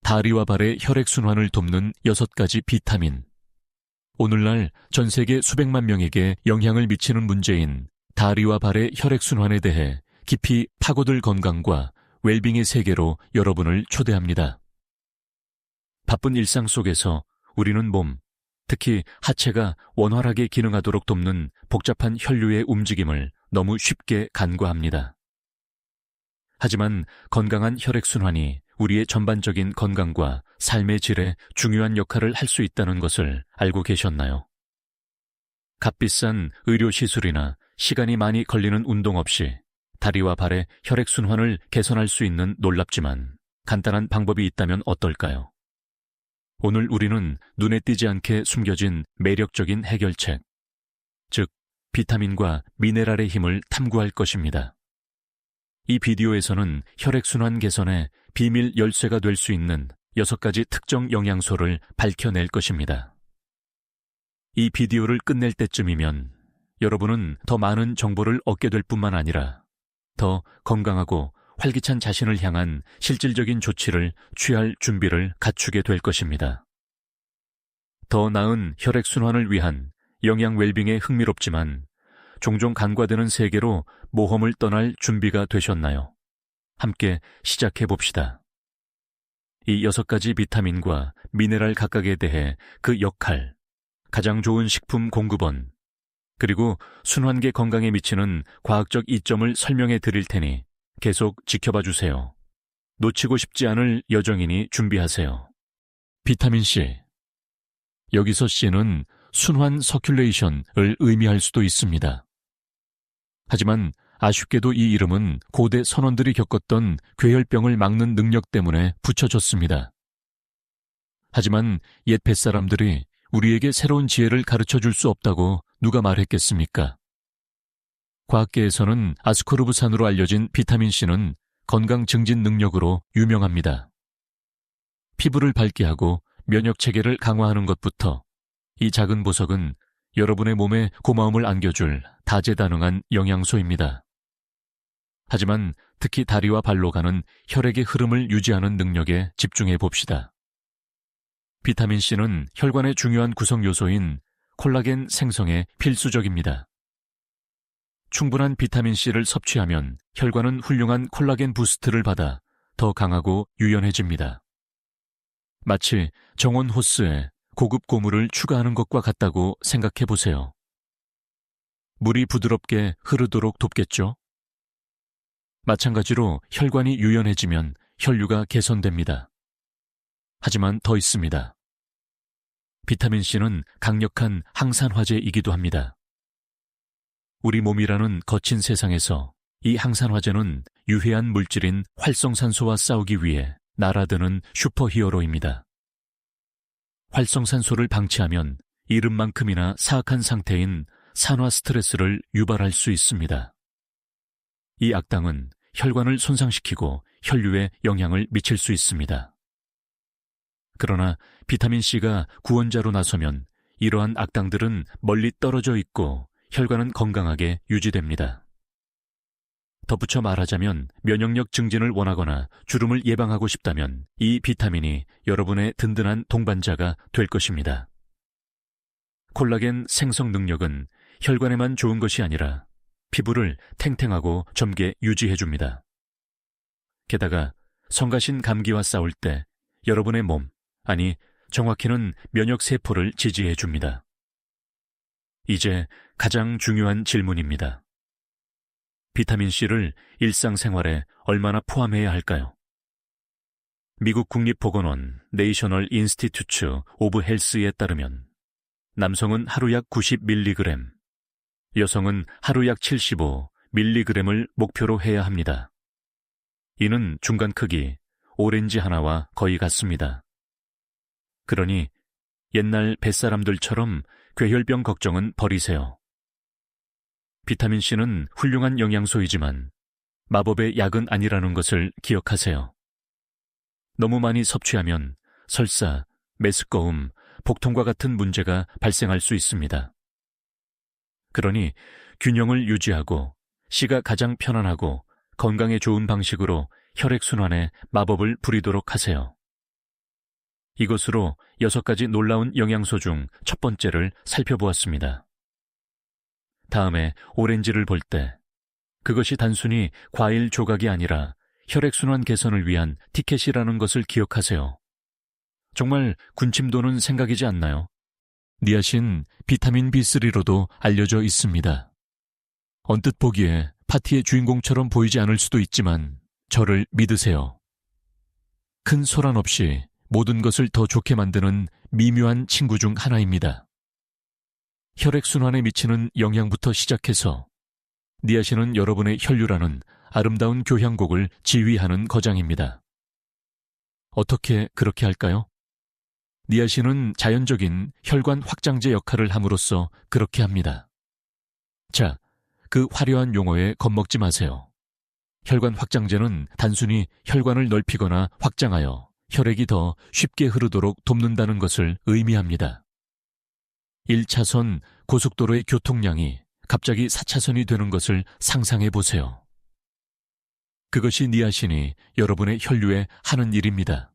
다리와 발의 혈액순환을 돕는 6가지 비타민. 오늘날 전 세계 수백만 명에게 영향을 미치는 문제인 다리와 발의 혈액순환에 대해 깊이 파고들 건강과 웰빙의 세계로 여러분을 초대합니다. 바쁜 일상 속에서 우리는 몸, 특히 하체가 원활하게 기능하도록 돕는 복잡한 혈류의 움직임을 너무 쉽게 간과합니다. 하지만 건강한 혈액순환이 우리의 전반적인 건강과 삶의 질에 중요한 역할을 할 수 있다는 것을 알고 계셨나요? 값비싼 의료시술이나 시간이 많이 걸리는 운동 없이 다리와 발의 혈액순환을 개선할 수 있는 놀랍지만 간단한 방법이 있다면 어떨까요? 오늘 우리는 눈에 띄지 않게 숨겨진 매력적인 해결책, 즉 비타민과 미네랄의 힘을 탐구할 것입니다. 이 비디오에서는 혈액순환 개선의 비밀 열쇠가 될 수 있는 6가지 특정 영양소를 밝혀낼 것입니다. 이 비디오를 끝낼 때쯤이면 여러분은 더 많은 정보를 얻게 될 뿐만 아니라 더 건강하고 활기찬 자신을 향한 실질적인 조치를 취할 준비를 갖추게 될 것입니다. 더 나은 혈액순환을 위한 영양 웰빙에 흥미롭지만 종종 간과되는 세계로 모험을 떠날 준비가 되셨나요? 함께 시작해 봅시다. 이 6가지 비타민과 미네랄 각각에 대해 그 역할, 가장 좋은 식품 공급원, 그리고 순환계 건강에 미치는 과학적 이점을 설명해 드릴 테니 계속 지켜봐 주세요. 놓치고 싶지 않을 여정이니 준비하세요. 비타민C. 여기서 C는 순환 서큘레이션을 의미할 수도 있습니다. 하지만 아쉽게도 이 이름은 고대 선원들이 겪었던 괴혈병을 막는 능력 때문에 붙여졌습니다. 하지만 옛 뱃사람들이 우리에게 새로운 지혜를 가르쳐 줄 수 없다고 누가 말했겠습니까? 과학계에서는 아스코르브산으로 알려진 비타민C는 건강 증진 능력으로 유명합니다. 피부를 밝게 하고 면역체계를 강화하는 것부터 이 작은 보석은 여러분의 몸에 고마움을 안겨줄 다재다능한 영양소입니다. 하지만 특히 다리와 발로 가는 혈액의 흐름을 유지하는 능력에 집중해 봅시다. 비타민C는 혈관의 중요한 구성 요소인 콜라겐 생성에 필수적입니다. 충분한 비타민C를 섭취하면 혈관은 훌륭한 콜라겐 부스트를 받아 더 강하고 유연해집니다. 마치 정원 호스에 고급 고물을 추가하는 것과 같다고 생각해 보세요. 물이 부드럽게 흐르도록 돕겠죠? 마찬가지로 혈관이 유연해지면 혈류가 개선됩니다. 하지만 더 있습니다. 비타민C는 강력한 항산화제이기도 합니다. 우리 몸이라는 거친 세상에서 이 항산화제는 유해한 물질인 활성산소와 싸우기 위해 날아드는 슈퍼히어로입니다. 활성산소를 방치하면 이름만큼이나 사악한 상태인 산화 스트레스를 유발할 수 있습니다. 이 악당은 혈관을 손상시키고 혈류에 영향을 미칠 수 있습니다. 그러나 비타민C가 구원자로 나서면 이러한 악당들은 멀리 떨어져 있고 혈관은 건강하게 유지됩니다. 덧붙여 말하자면 면역력 증진을 원하거나 주름을 예방하고 싶다면 이 비타민이 여러분의 든든한 동반자가 될 것입니다. 콜라겐 생성 능력은 혈관에만 좋은 것이 아니라 피부를 탱탱하고 젊게 유지해줍니다. 게다가 성가신 감기와 싸울 때 여러분의 몸, 아니 정확히는 면역세포를 지지해줍니다. 이제 가장 중요한 질문입니다. 비타민C를 일상생활에 얼마나 포함해야 할까요? 미국 국립보건원 네이셔널 인스티튜트 오브 헬스에 따르면 남성은 하루 약 90mg, 여성은 하루 약 75mg을 목표로 해야 합니다. 이는 중간 크기 오렌지 하나와 거의 같습니다. 그러니 옛날 뱃사람들처럼 괴혈병 걱정은 버리세요. 비타민C는 훌륭한 영양소이지만 마법의 약은 아니라는 것을 기억하세요. 너무 많이 섭취하면 설사, 메스꺼움, 복통과 같은 문제가 발생할 수 있습니다. 그러니 균형을 유지하고 C가 가장 편안하고 건강에 좋은 방식으로 혈액순환에 마법을 부리도록 하세요. 이것으로 6가지 놀라운 영양소 중 첫 번째를 살펴보았습니다. 다음에 오렌지를 볼 때 그것이 단순히 과일 조각이 아니라 혈액순환 개선을 위한 티켓이라는 것을 기억하세요. 정말 군침 도는 생각이지 않나요? 니아신 비타민 B3로도 알려져 있습니다. 언뜻 보기에 파티의 주인공처럼 보이지 않을 수도 있지만 저를 믿으세요. 큰 소란 없이 모든 것을 더 좋게 만드는 미묘한 친구 중 하나입니다. 혈액순환에 미치는 영향부터 시작해서 니아신은 여러분의 혈류라는 아름다운 교향곡을 지휘하는 거장입니다. 어떻게 그렇게 할까요? 니아신은 자연적인 혈관 확장제 역할을 함으로써 그렇게 합니다. 자, 그 화려한 용어에 겁먹지 마세요. 혈관 확장제는 단순히 혈관을 넓히거나 확장하여 혈액이 더 쉽게 흐르도록 돕는다는 것을 의미합니다. 1차선 고속도로의 교통량이 갑자기 4차선이 되는 것을 상상해 보세요. 그것이 니아신이 여러분의 혈류에 하는 일입니다.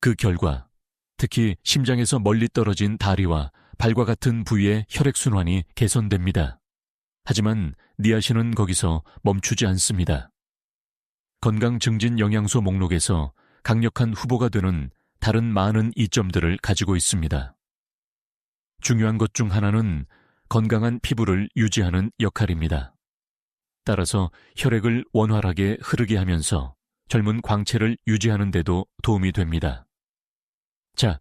그 결과 특히 심장에서 멀리 떨어진 다리와 발과 같은 부위의 혈액순환이 개선됩니다. 하지만 니아신은 거기서 멈추지 않습니다. 건강 증진 영양소 목록에서 강력한 후보가 되는 다른 많은 이점들을 가지고 있습니다. 중요한 것 중 하나는 건강한 피부를 유지하는 역할입니다. 따라서 혈액을 원활하게 흐르게 하면서 젊은 광채를 유지하는 데도 도움이 됩니다. 자,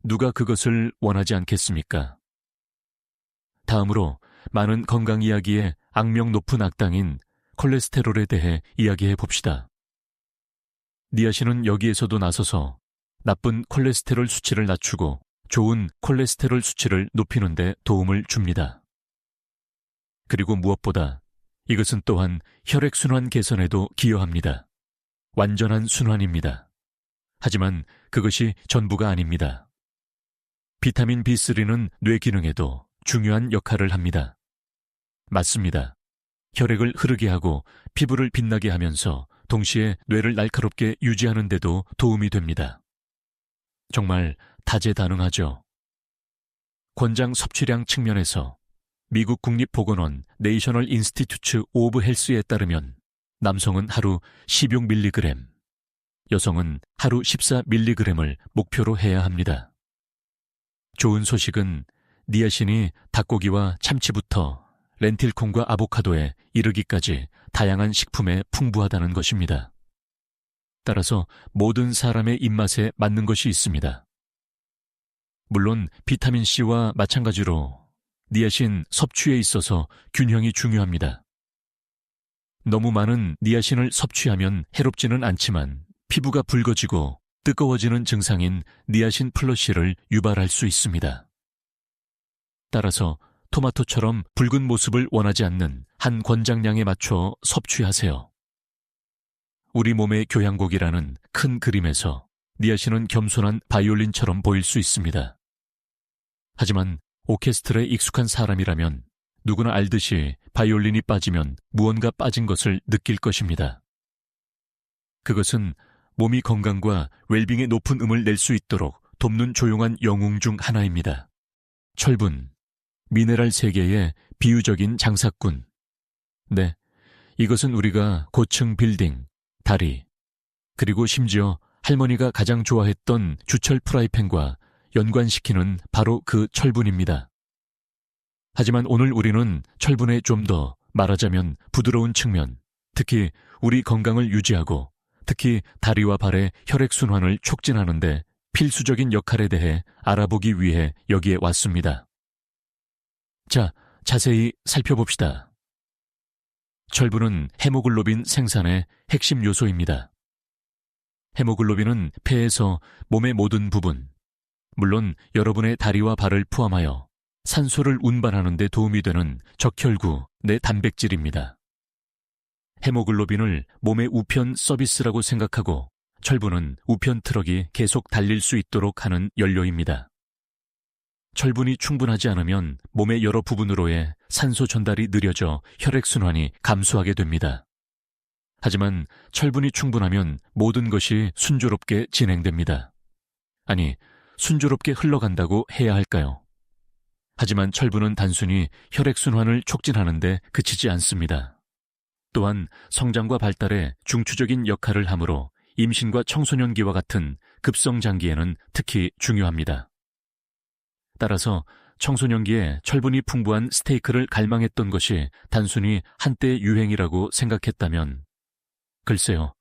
누가 그것을 원하지 않겠습니까? 다음으로 많은 건강 이야기의 악명 높은 악당인 콜레스테롤에 대해 이야기해 봅시다. 니아신은 여기에서도 나서서 나쁜 콜레스테롤 수치를 낮추고 좋은 콜레스테롤 수치를 높이는 데 도움을 줍니다. 그리고 무엇보다 이것은 또한 혈액순환 개선에도 기여합니다. 완전한 순환입니다. 하지만 그것이 전부가 아닙니다. 비타민 B3는 뇌 기능에도 중요한 역할을 합니다. 맞습니다. 혈액을 흐르게 하고 피부를 빛나게 하면서 동시에 뇌를 날카롭게 유지하는 데도 도움이 됩니다. 정말 다재다능하죠. 권장 섭취량 측면에서 미국 국립보건원 네이셔널 인스티튜트 오브 헬스에 따르면 남성은 하루 16mg, 여성은 하루 14mg을 목표로 해야 합니다. 좋은 소식은 니아신이 닭고기와 참치부터 렌틸콩과 아보카도에 이르기까지 다양한 식품에 풍부하다는 것입니다. 따라서 모든 사람의 입맛에 맞는 것이 있습니다. 물론 비타민C와 마찬가지로 니아신 섭취에 있어서 균형이 중요합니다. 너무 많은 니아신을 섭취하면 해롭지는 않지만 피부가 붉어지고 뜨거워지는 증상인 니아신 플러시를 유발할 수 있습니다. 따라서 토마토처럼 붉은 모습을 원하지 않는 한 권장량에 맞춰 섭취하세요. 우리 몸의 교향곡이라는 큰 그림에서 니아신은 겸손한 바이올린처럼 보일 수 있습니다. 하지만 오케스트라에 익숙한 사람이라면 누구나 알듯이 바이올린이 빠지면 무언가 빠진 것을 느낄 것입니다. 그것은 몸이 건강과 웰빙의 높은 음을 낼 수 있도록 돕는 조용한 영웅 중 하나입니다. 철분, 미네랄 세계의 비유적인 장사꾼. 네, 이것은 우리가 고층 빌딩, 다리, 그리고 심지어 할머니가 가장 좋아했던 주철 프라이팬과 연관시키는 바로 그 철분입니다. 하지만 오늘 우리는 철분의 좀 더 말하자면 부드러운 측면, 특히 우리 건강을 유지하고 특히 다리와 발의 혈액순환을 촉진하는 데 필수적인 역할에 대해 알아보기 위해 여기에 왔습니다. 자, 자세히 살펴봅시다. 철분은 헤모글로빈 생산의 핵심 요소입니다. 헤모글로빈은 폐에서 몸의 모든 부분, 물론 여러분의 다리와 발을 포함하여 산소를 운반하는 데 도움이 되는 적혈구, 내 단백질입니다. 헤모글로빈을 몸의 우편 서비스라고 생각하고 철분은 우편 트럭이 계속 달릴 수 있도록 하는 연료입니다. 철분이 충분하지 않으면 몸의 여러 부분으로의 산소 전달이 느려져 혈액순환이 감소하게 됩니다. 하지만 철분이 충분하면 모든 것이 순조롭게 진행됩니다. 아니, 순조롭게 흘러간다고 해야 할까요? 하지만 철분은 단순히 혈액순환을 촉진하는 데 그치지 않습니다. 또한 성장과 발달에 중추적인 역할을 하므로 임신과 청소년기와 같은 급성장기에는 특히 중요합니다. 따라서 청소년기에 철분이 풍부한 스테이크를 갈망했던 것이 단순히 한때의 유행이라고 생각했다면, 글쎄요,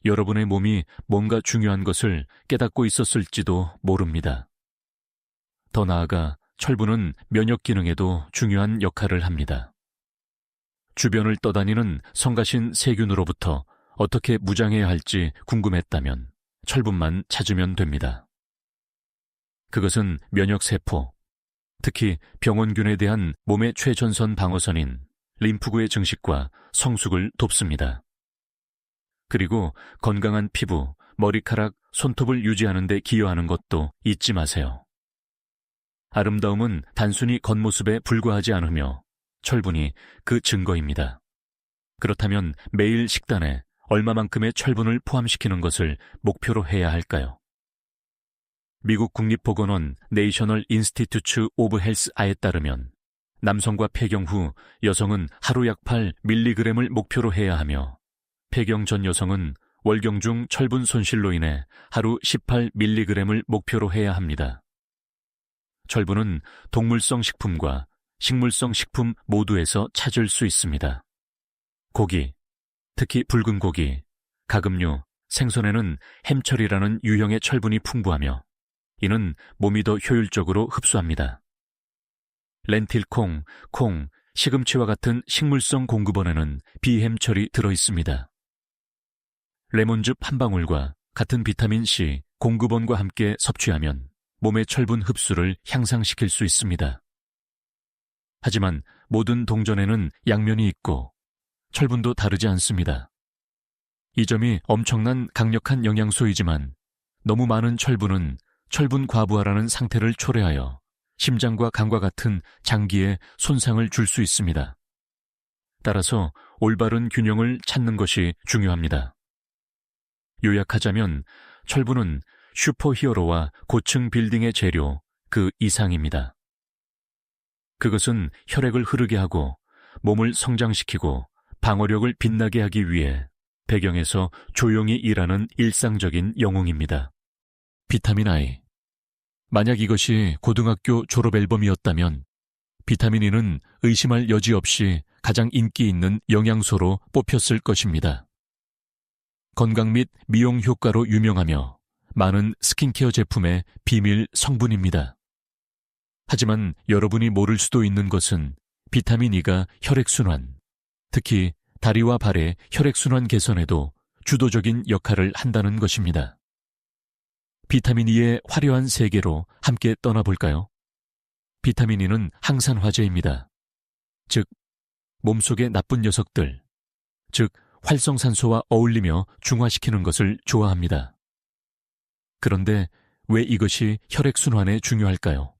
여러분의 몸이 뭔가 중요한 것을 깨닫고 있었을지도 모릅니다. 더 나아가 철분은 면역 기능에도 중요한 역할을 합니다. 주변을 떠다니는 성가신 세균으로부터 어떻게 무장해야 할지 궁금했다면 철분만 찾으면 됩니다. 그것은 면역세포, 특히 병원균에 대한 몸의 최전선 방어선인 림프구의 증식과 성숙을 돕습니다. 그리고 건강한 피부, 머리카락, 손톱을 유지하는 데 기여하는 것도 잊지 마세요. 아름다움은 단순히 겉모습에 불과하지 않으며 철분이 그 증거입니다. 그렇다면 매일 식단에 얼마만큼의 철분을 포함시키는 것을 목표로 해야 할까요? 미국 국립보건원 네이셔널 인스티튜트 오브 헬스아에 따르면 남성과 폐경 후 여성은 하루 약 8mg을 목표로 해야 하며 폐경 전 여성은 월경 중 철분 손실로 인해 하루 18mg을 목표로 해야 합니다. 철분은 동물성 식품과 식물성 식품 모두에서 찾을 수 있습니다. 고기, 특히 붉은 고기, 가금류, 생선에는 햄철이라는 유형의 철분이 풍부하며 이는 몸이 더 효율적으로 흡수합니다. 렌틸콩, 콩, 시금치와 같은 식물성 공급원에는 비햄철이 들어있습니다. 레몬즙 한 방울과 같은 비타민C, 공급원과 함께 섭취하면 몸의 철분 흡수를 향상시킬 수 있습니다. 하지만 모든 동전에는 양면이 있고 철분도 다르지 않습니다. 이 점이 엄청난 강력한 영양소이지만 너무 많은 철분은 철분 과부하라는 상태를 초래하여 심장과 간과 같은 장기에 손상을 줄 수 있습니다. 따라서 올바른 균형을 찾는 것이 중요합니다. 요약하자면 철분은 슈퍼히어로와 고층 빌딩의 재료 그 이상입니다. 그것은 혈액을 흐르게 하고 몸을 성장시키고 방어력을 빛나게 하기 위해 배경에서 조용히 일하는 일상적인 영웅입니다. 비타민 I. 만약 이것이 고등학교 졸업 앨범이었다면 비타민 E는 의심할 여지 없이 가장 인기 있는 영양소로 뽑혔을 것입니다. 건강 및 미용 효과로 유명하며 많은 스킨케어 제품의 비밀 성분입니다. 하지만 여러분이 모를 수도 있는 것은 비타민 E가 혈액순환, 특히 다리와 발의 혈액순환 개선에도 주도적인 역할을 한다는 것입니다. 비타민 E의 화려한 세계로 함께 떠나볼까요? 비타민 E는 항산화제입니다. 즉, 몸속의 나쁜 녀석들, 즉 활성산소와 어울리며 중화시키는 것을 좋아합니다. 그런데 왜 이것이 혈액순환에 중요할까요?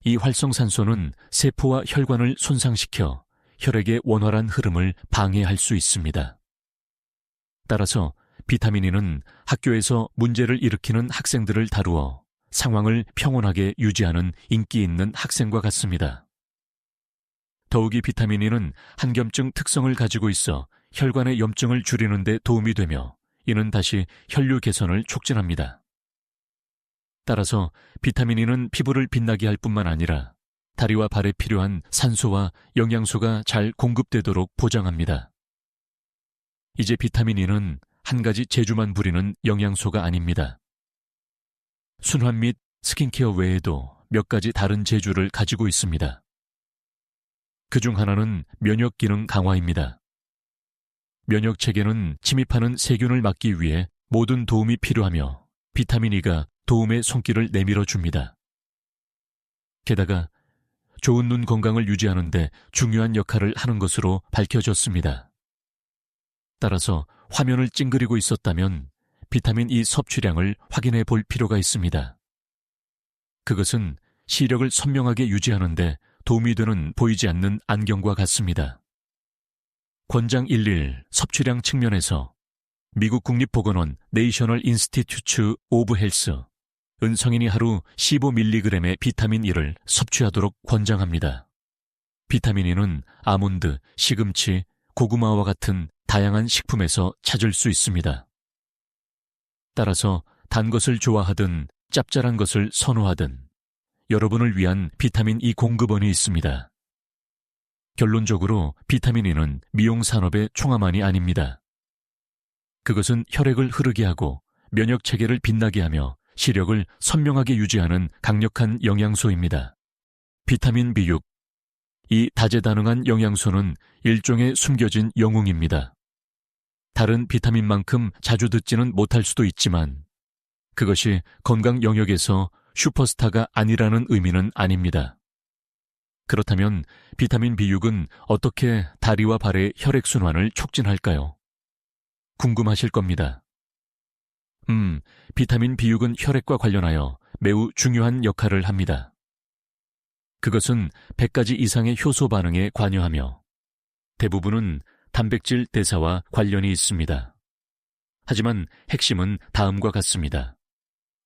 이 활성산소는 세포와 혈관을 손상시켜 혈액의 원활한 흐름을 방해할 수 있습니다. 따라서 비타민 E는 학교에서 문제를 일으키는 학생들을 다루어 상황을 평온하게 유지하는 인기 있는 학생과 같습니다. 더욱이 비타민 E는 한겸증 특성을 가지고 있어 혈관의 염증을 줄이는 데 도움이 되며 이는 다시 혈류 개선을 촉진합니다. 따라서 비타민 E는 피부를 빛나게 할 뿐만 아니라 다리와 발에 필요한 산소와 영양소가 잘 공급되도록 보장합니다. 이제 비타민 E는 한 가지 재주만 부리는 영양소가 아닙니다. 순환 및 스킨케어 외에도 몇 가지 다른 재주를 가지고 있습니다. 그중 하나는 면역 기능 강화입니다. 면역 체계는 침입하는 세균을 막기 위해 모든 도움이 필요하며 비타민 E가 도움의 손길을 내밀어 줍니다. 게다가 좋은 눈 건강을 유지하는 데 중요한 역할을 하는 것으로 밝혀졌습니다. 따라서 화면을 찡그리고 있었다면 비타민 E 섭취량을 확인해 볼 필요가 있습니다. 그것은 시력을 선명하게 유지하는 데 도움이 되는 보이지 않는 안경과 같습니다. 권장 11 섭취량 측면에서 미국 국립보건원 내이셔널 인스티튜트 오브 헬스은 성인이 하루 15mg의 비타민 E를 섭취하도록 권장합니다. 비타민 E는 아몬드, 시금치, 고구마와 같은 다양한 식품에서 찾을 수 있습니다. 따라서 단 것을 좋아하든 짭짤한 것을 선호하든 여러분을 위한 비타민 E 공급원이 있습니다. 결론적으로 비타민 E는 미용 산업의 총화만이 아닙니다. 그것은 혈액을 흐르게 하고 면역 체계를 빛나게 하며 시력을 선명하게 유지하는 강력한 영양소입니다. 비타민 B6. 이 다재다능한 영양소는 일종의 숨겨진 영웅입니다. 다른 비타민만큼 자주 듣지는 못할 수도 있지만 그것이 건강 영역에서 슈퍼스타가 아니라는 의미는 아닙니다. 그렇다면 비타민 B6은 어떻게 다리와 발의 혈액순환을 촉진할까요? 궁금하실 겁니다. 비타민 B6은 혈액과 관련하여 매우 중요한 역할을 합니다. 그것은 100가지 이상의 효소 반응에 관여하며 대부분은 단백질 대사와 관련이 있습니다. 하지만 핵심은 다음과 같습니다.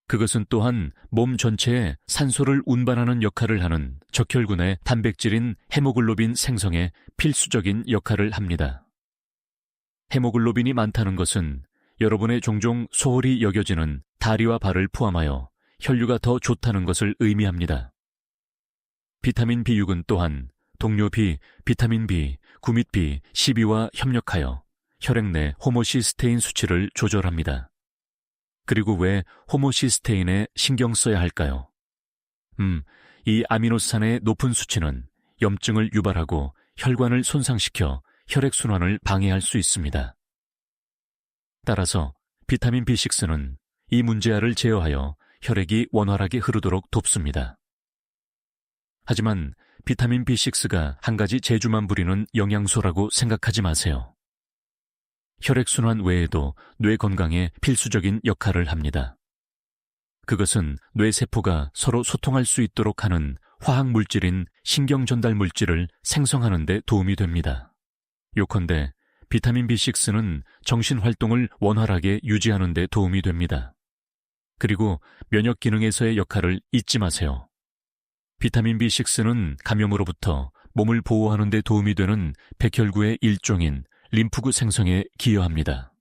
그것은 또한 몸 전체에 산소를 운반하는 역할을 하는 적혈군의 단백질인 헤모글로빈 생성에 필수적인 역할을 합니다. 헤모글로빈이 많다는 것은 여러분의 종종 소홀히 여겨지는 다리와 발을 포함하여 혈류가 더 좋다는 것을 의미합니다. 비타민 B6은 또한 동료 B, 비타민 B, 구밑 B, 12와 협력하여 혈액 내 호모시스테인 수치를 조절합니다. 그리고 왜 호모시스테인에 신경 써야 할까요? 이 아미노산의 높은 수치는 염증을 유발하고 혈관을 손상시켜 혈액순환을 방해할 수 있습니다. 따라서 비타민 B6는 이 문제아를 제어하여 혈액이 원활하게 흐르도록 돕습니다. 하지만 비타민 B6가 한 가지 재주만 부리는 영양소라고 생각하지 마세요. 혈액순환 외에도 뇌 건강에 필수적인 역할을 합니다. 그것은 뇌세포가 서로 소통할 수 있도록 하는 화학물질인 신경전달물질을 생성하는 데 도움이 됩니다. 요컨대 비타민 B6는 정신활동을 원활하게 유지하는 데 도움이 됩니다. 그리고 면역 기능에서의 역할을 잊지 마세요. 비타민 B6는 감염으로부터 몸을 보호하는 데 도움이 되는 백혈구의 일종인 림프구 생성에 기여합니다.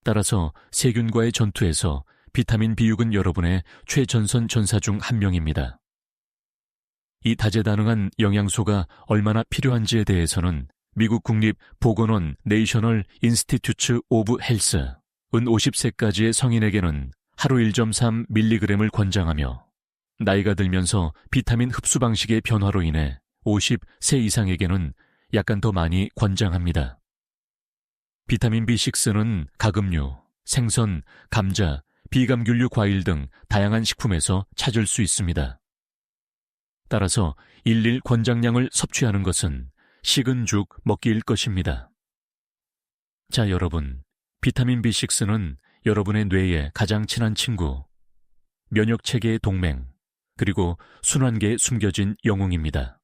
따라서 세균과의 전투에서 비타민 B6은 여러분의 최전선 전사 중 한 명입니다. 이 다재다능한 영양소가 얼마나 필요한지에 대해서는 미국 국립 보건원 내이셔널 인스티튜트 오브 헬스은 50세까지의 성인에게는 하루 1.3mg을 권장하며 나이가 들면서 비타민 흡수 방식의 변화로 인해 50세 이상에게는 약간 더 많이 권장합니다. 비타민 B6는 가금류, 생선, 감자, 비감귤류 과일 등 다양한 식품에서 찾을 수 있습니다. 따라서 일일 권장량을 섭취하는 것은 식은 죽 먹기일 것입니다. 자, 여러분, 비타민 B6는 여러분의 뇌에 가장 친한 친구, 면역체계의 동맹, 그리고 순환계에 숨겨진 영웅입니다.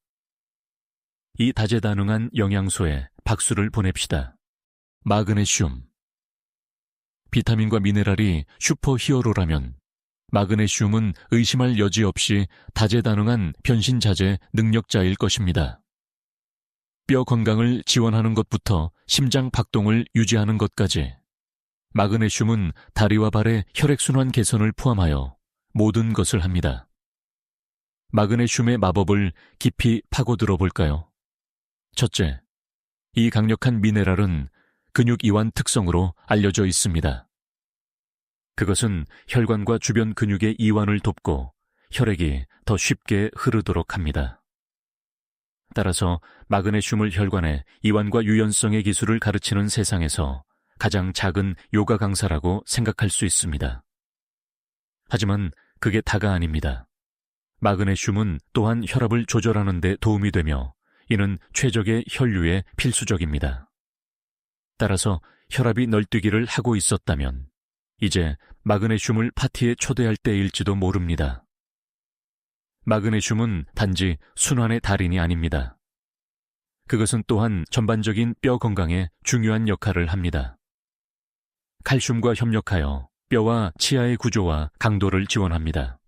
이 다재다능한 영양소에 박수를 보냅시다. 마그네슘. 비타민과 미네랄이 슈퍼히어로라면 마그네슘은 의심할 여지 없이 다재다능한 변신자재 능력자일 것입니다. 뼈 건강을 지원하는 것부터 심장 박동을 유지하는 것까지 마그네슘은 다리와 발의 혈액순환 개선을 포함하여 모든 것을 합니다. 마그네슘의 마법을 깊이 파고들어 볼까요? 첫째, 이 강력한 미네랄은 근육 이완 특성으로 알려져 있습니다. 그것은 혈관과 주변 근육의 이완을 돕고 혈액이 더 쉽게 흐르도록 합니다. 따라서 마그네슘을 혈관에 이완과 유연성의 기술을 가르치는 세상에서 가장 작은 요가 강사라고 생각할 수 있습니다. 하지만 그게 다가 아닙니다. 마그네슘은 또한 혈압을 조절하는 데 도움이 되며 이는 최적의 혈류에 필수적입니다. 따라서 혈압이 널뛰기를 하고 있었다면 이제 마그네슘을 파티에 초대할 때일지도 모릅니다. 마그네슘은 단지 순환의 달인이 아닙니다. 그것은 또한 전반적인 뼈 건강에 중요한 역할을 합니다. 칼슘과 협력하여 뼈와 치아의 구조와 강도를 지원합니다.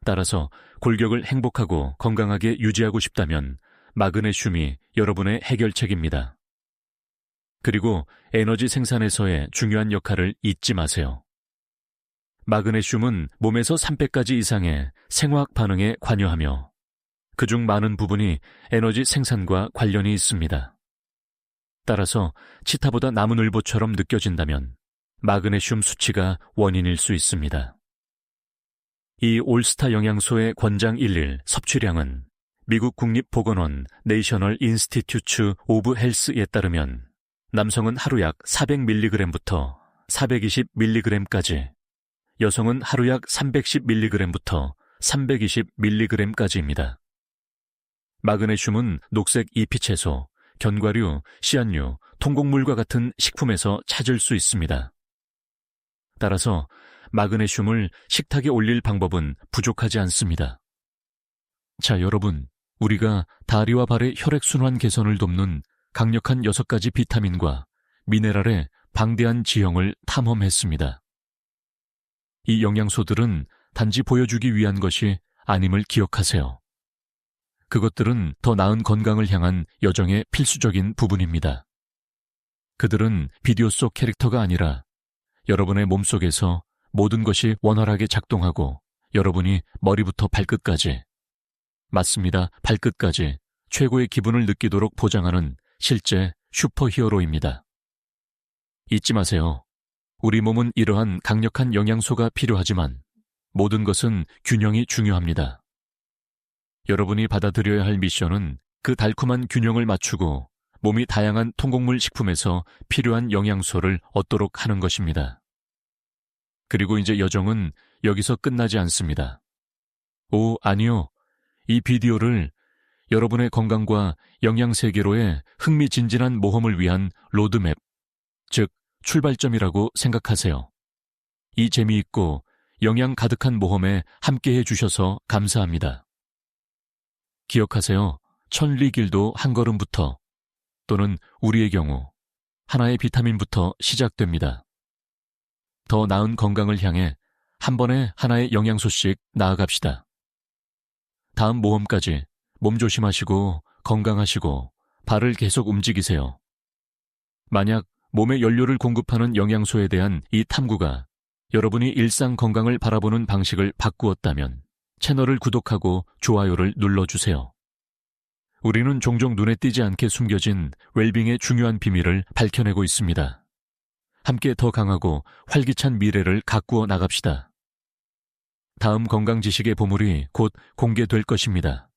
따라서 골격을 행복하고 건강하게 유지하고 싶다면 마그네슘이 여러분의 해결책입니다. 그리고 에너지 생산에서의 중요한 역할을 잊지 마세요. 마그네슘은 몸에서 300가지 이상의 생화학 반응에 관여하며 그중 많은 부분이 에너지 생산과 관련이 있습니다. 따라서 치타보다 나무늘보처럼 느껴진다면 마그네슘 수치가 원인일 수 있습니다. 이 올스타 영양소의 권장 1일 섭취량은 미국 국립보건원 내셔널 인스티튜트 오브 헬스에 따르면 남성은 하루 약 400mg부터 420mg까지, 여성은 하루 약 310mg부터 320mg까지입니다. 마그네슘은 녹색 잎이채소, 견과류, 씨앗류, 통곡물과 같은 식품에서 찾을 수 있습니다. 따라서 마그네슘을 식탁에 올릴 방법은 부족하지 않습니다. 자, 여러분, 우리가 다리와 발의 혈액순환 개선을 돕는 강력한 6가지 비타민과 미네랄의 방대한 지형을 탐험했습니다. 이 영양소들은 단지 보여주기 위한 것이 아님을 기억하세요. 그것들은 더 나은 건강을 향한 여정의 필수적인 부분입니다. 그들은 비디오 속 캐릭터가 아니라 여러분의 몸속에서 모든 것이 원활하게 작동하고 여러분이 머리부터 발끝까지, 맞습니다, 발끝까지 최고의 기분을 느끼도록 보장하는 실제 슈퍼히어로입니다. 잊지 마세요. 우리 몸은 이러한 강력한 영양소가 필요하지만 모든 것은 균형이 중요합니다. 여러분이 받아들여야 할 미션은 그 달콤한 균형을 맞추고 몸이 다양한 통곡물 식품에서 필요한 영양소를 얻도록 하는 것입니다. 그리고 이제 여정은 여기서 끝나지 않습니다. 오, 아니요. 이 비디오를 여러분의 건강과 영양세계로의 흥미진진한 모험을 위한 로드맵, 즉 출발점이라고 생각하세요. 이 재미있고 영양 가득한 모험에 함께해 주셔서 감사합니다. 기억하세요. 천리 길도 한 걸음부터, 또는 우리의 경우 하나의 비타민부터 시작됩니다. 더 나은 건강을 향해 한 번에 하나의 영양소씩 나아갑시다. 다음 모험까지 몸 조심하시고 건강하시고 발을 계속 움직이세요. 만약 몸에 연료를 공급하는 영양소에 대한 이 탐구가 여러분이 일상 건강을 바라보는 방식을 바꾸었다면 채널을 구독하고 좋아요를 눌러주세요. 우리는 종종 눈에 띄지 않게 숨겨진 웰빙의 중요한 비밀을 밝혀내고 있습니다. 함께 더 강하고 활기찬 미래를 가꾸어 나갑시다. 다음 건강 지식의 보물이 곧 공개될 것입니다.